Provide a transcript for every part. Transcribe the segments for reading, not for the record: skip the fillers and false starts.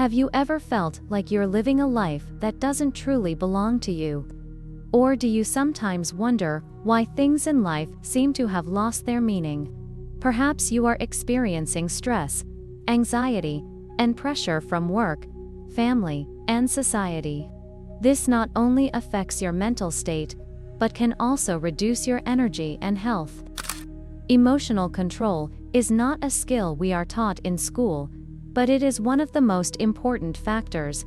Have you ever felt like you're living a life that doesn't truly belong to you? Or do you sometimes wonder why things in life seem to have lost their meaning? Perhaps you are experiencing stress, anxiety, and pressure from work, family, and society. This not only affects your mental state, but can also reduce your energy and health. Emotional control is not a skill we are taught in school, but it is one of the most important factors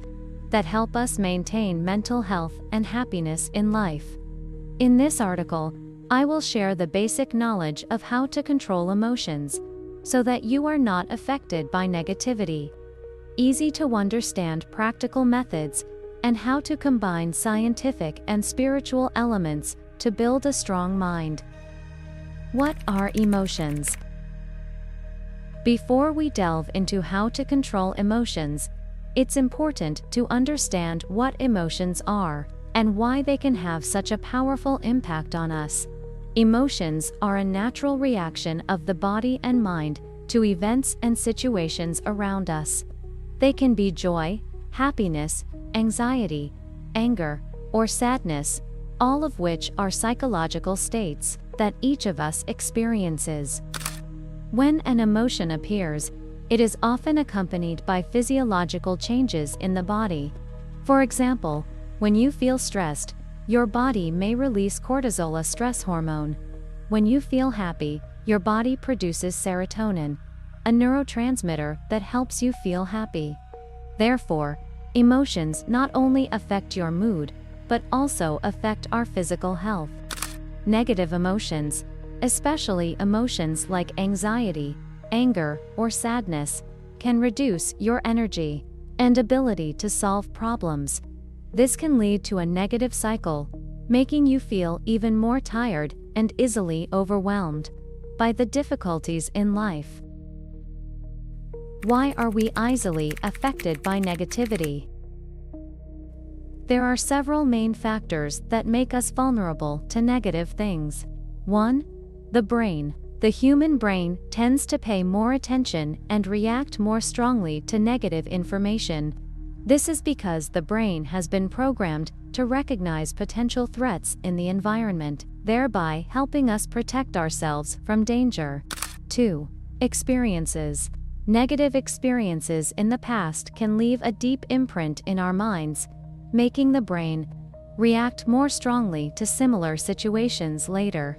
that help us maintain mental health and happiness in life. In this article, I will share the basic knowledge of how to control emotions so that you are not affected by negativity, easy to understand practical methods, and how to combine scientific and spiritual elements to build a strong mind. What are emotions? Before we delve into how to control emotions, it's important to understand what emotions are and why they can have such a powerful impact on us. Emotions are a natural reaction of the body and mind to events and situations around us. They can be joy, happiness, anxiety, anger, or sadness, all of which are psychological states that each of us experiences. When an emotion appears, it is often accompanied by physiological changes in the body. For example, when you feel stressed, your body may release cortisol, a stress hormone. When you feel happy, your body produces serotonin, a neurotransmitter that helps you feel happy. Therefore, emotions not only affect your mood, but also affect our physical health. Negative emotions, especially emotions like anxiety, anger, or sadness, can reduce your energy and ability to solve problems. This can lead to a negative cycle, making you feel even more tired and easily overwhelmed by the difficulties in life. Why are we easily affected by negativity? There are several main factors that make us vulnerable to negative things. 1. The brain. The human brain tends to pay more attention and react more strongly to negative information. This is because the brain has been programmed to recognize potential threats in the environment, thereby helping us protect ourselves from danger. 2. Experiences. Negative experiences in the past can leave a deep imprint in our minds, making the brain react more strongly to similar situations later.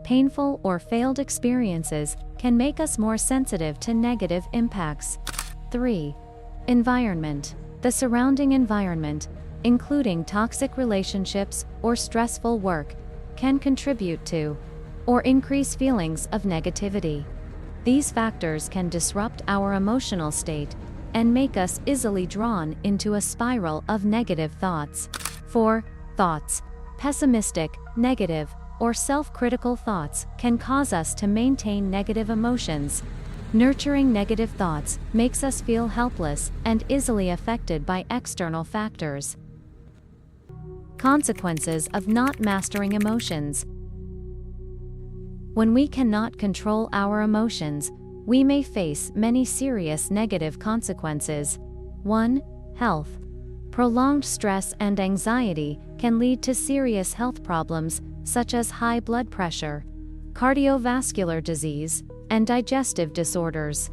Painful or failed experiences can make us more sensitive to negative impacts. 3. Environment. The surrounding environment, including toxic relationships or stressful work, can contribute to or increase feelings of negativity. These factors can disrupt our emotional state and make us easily drawn into a spiral of negative thoughts. 4. Thoughts. Pessimistic, negative, or self-critical thoughts can cause us to maintain negative emotions. Nurturing negative thoughts makes us feel helpless and easily affected by external factors. Consequences of not mastering emotions. When we cannot control our emotions, we may face many serious negative consequences. 1. Health. Prolonged stress and anxiety can lead to serious health problems such as high blood pressure, cardiovascular disease, and digestive disorders.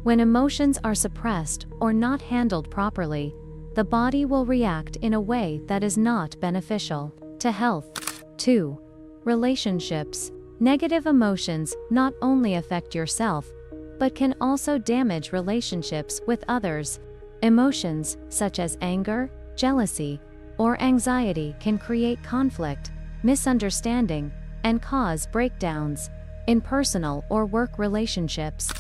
When emotions are suppressed or not handled properly, the body will react in a way that is not beneficial to health. 2. Relationships. Negative emotions not only affect yourself, but can also damage relationships with others. Emotions such as anger, jealousy, or anxiety can create conflict, misunderstanding, and cause breakdowns in personal or work relationships.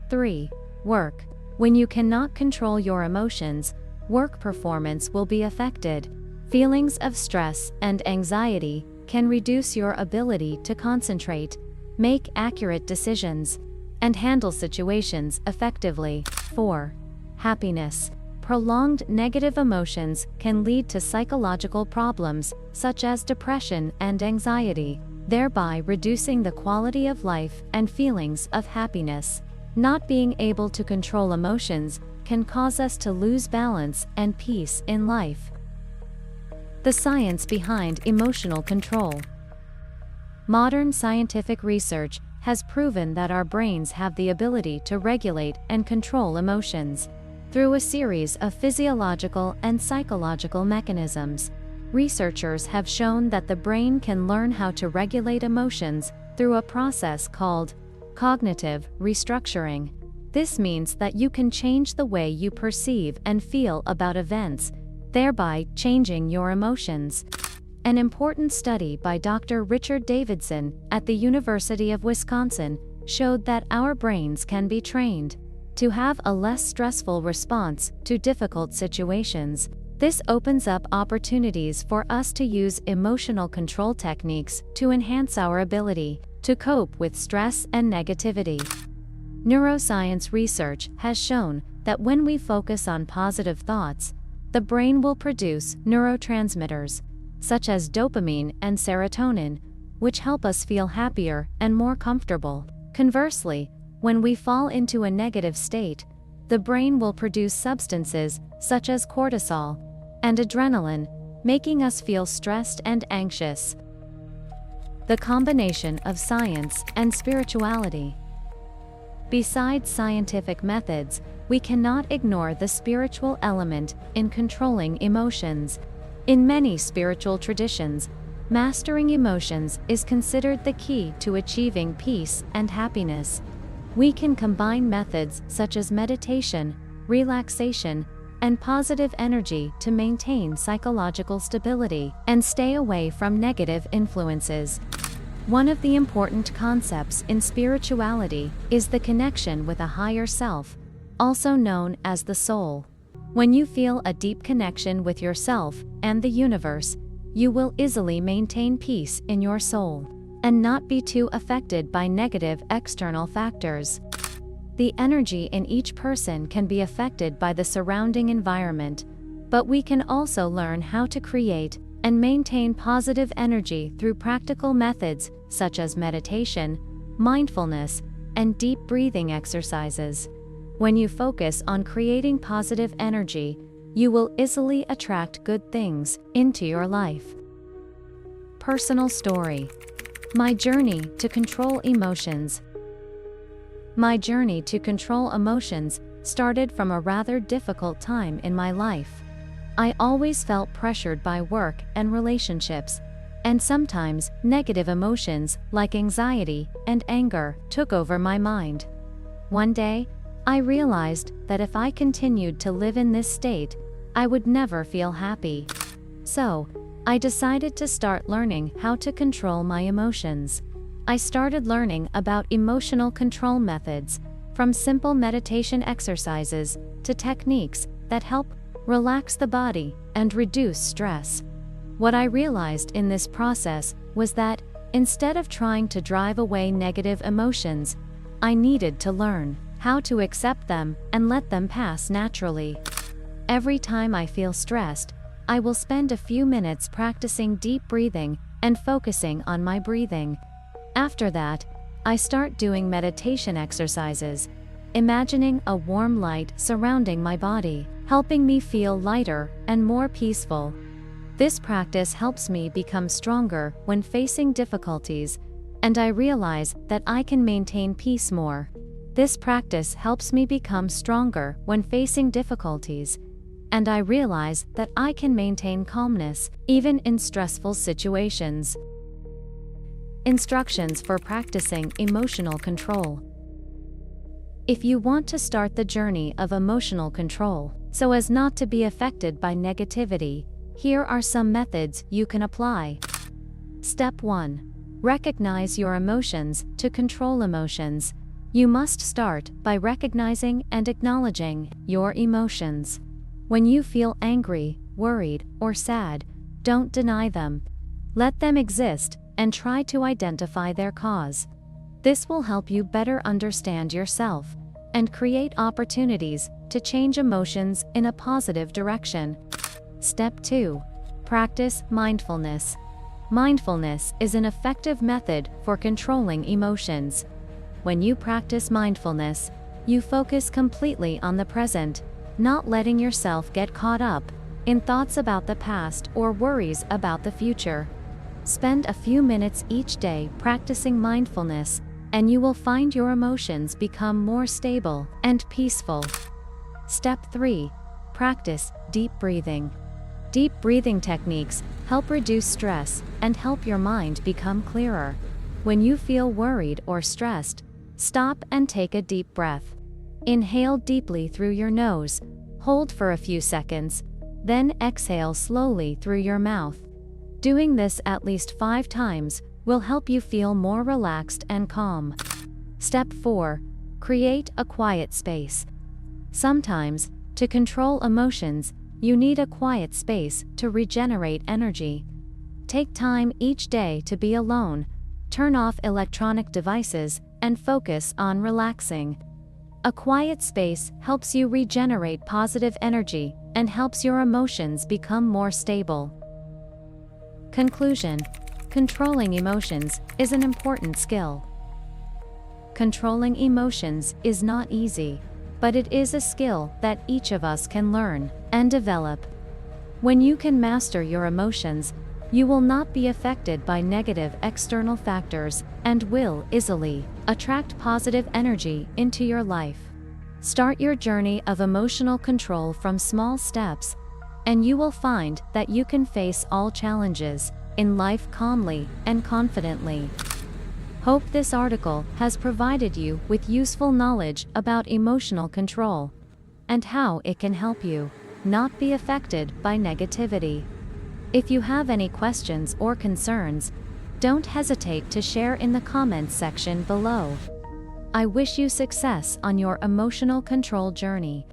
3. Work. When you cannot control your emotions, work performance will be affected. Feelings of stress and anxiety can reduce your ability to concentrate, make accurate decisions, and handle situations effectively. 4. Happiness. Prolonged negative emotions can lead to psychological problems such as depression and anxiety, thereby reducing the quality of life and feelings of happiness. Not being able to control emotions can cause us to lose balance and peace in life. The science behind emotional control. Modern scientific research has proven that our brains have the ability to regulate and control emotions. Through a series of physiological and psychological mechanisms, researchers have shown that the brain can learn how to regulate emotions through a process called cognitive restructuring. This means that you can change the way you perceive and feel about events, thereby changing your emotions. An important study by Dr. Richard Davidson at the University of Wisconsin showed that our brains can be trained to have a less stressful response to difficult situations. This opens up opportunities for us to use emotional control techniques to enhance our ability to cope with stress and negativity. Neuroscience research has shown that when we focus on positive thoughts, the brain will produce neurotransmitters, such as dopamine and serotonin, which help us feel happier and more comfortable. Conversely, when we fall into a negative state, the brain will produce substances such as cortisol and adrenaline, making us feel stressed and anxious. The combination of science and spirituality. Besides scientific methods, we cannot ignore the spiritual element in controlling emotions. In many spiritual traditions, mastering emotions is considered the key to achieving peace and happiness. We can combine methods such as meditation, relaxation, and positive energy to maintain psychological stability and stay away from negative influences. One of the important concepts in spirituality is the connection with a higher self, also known as the soul. When you feel a deep connection with yourself and the universe, you will easily maintain peace in your soul and not be too affected by negative external factors. The energy in each person can be affected by the surrounding environment, but we can also learn how to create and maintain positive energy through practical methods such as meditation, mindfulness, and deep breathing exercises. When you focus on creating positive energy, you will easily attract good things into your life. Personal story. My journey to control emotions. My journey to control emotions started from a rather difficult time in my life. I always felt pressured by work and relationships, and sometimes negative emotions like anxiety and anger took over my mind. One day, I realized that if I continued to live in this state, I would never feel happy. So, I decided to start learning how to control my emotions. I started learning about emotional control methods, from simple meditation exercises to techniques that help relax the body and reduce stress. What I realized in this process was that, instead of trying to drive away negative emotions, I needed to learn how to accept them and let them pass naturally. Every time I feel stressed, I will spend a few minutes practicing deep breathing and focusing on my breathing. After that, I start doing meditation exercises, imagining a warm light surrounding my body, helping me feel lighter and more peaceful. This practice helps me become stronger when facing difficulties, and I realize that I can maintain peace more. This practice helps me become stronger when facing difficulties, and I realize that I can maintain calmness even in stressful situations. Instructions for practicing emotional control. If you want to start the journey of emotional control, so as not to be affected by negativity, here are some methods you can apply. Step 1. Recognize your emotions. To control emotions, you must start by recognizing and acknowledging your emotions. When you feel angry, worried, or sad, don't deny them. Let them exist and try to identify their cause. This will help you better understand yourself and create opportunities to change emotions in a positive direction. Step 2. Practice mindfulness. Mindfulness is an effective method for controlling emotions. When you practice mindfulness, you focus completely on the present, not letting yourself get caught up in thoughts about the past or worries about the future. Spend a few minutes each day practicing mindfulness, and you will find your emotions become more stable and peaceful. Step 3. Practice deep breathing. Deep breathing techniques help reduce stress and help your mind become clearer. When you feel worried or stressed, stop and take a deep breath. Inhale deeply through your nose, hold for a few seconds, then exhale slowly through your mouth. Doing this at least 5 times will help you feel more relaxed and calm. Step 4. Create a quiet space. Sometimes, to control emotions, you need a quiet space to regenerate energy. Take time each day to be alone, turn off electronic devices, and focus on relaxing. A quiet space helps you regenerate positive energy and helps your emotions become more stable. Conclusion: controlling emotions is an important skill. Controlling emotions is not easy, but it is a skill that each of us can learn and develop. When you can master your emotions, you will not be affected by negative external factors and will easily attract positive energy into your life. Start your journey of emotional control from small steps, and you will find that you can face all challenges in life calmly and confidently. Hope this article has provided you with useful knowledge about emotional control and how it can help you not be affected by negativity. If you have any questions or concerns, don't hesitate to share in the comments section below. I wish you success on your emotional control journey.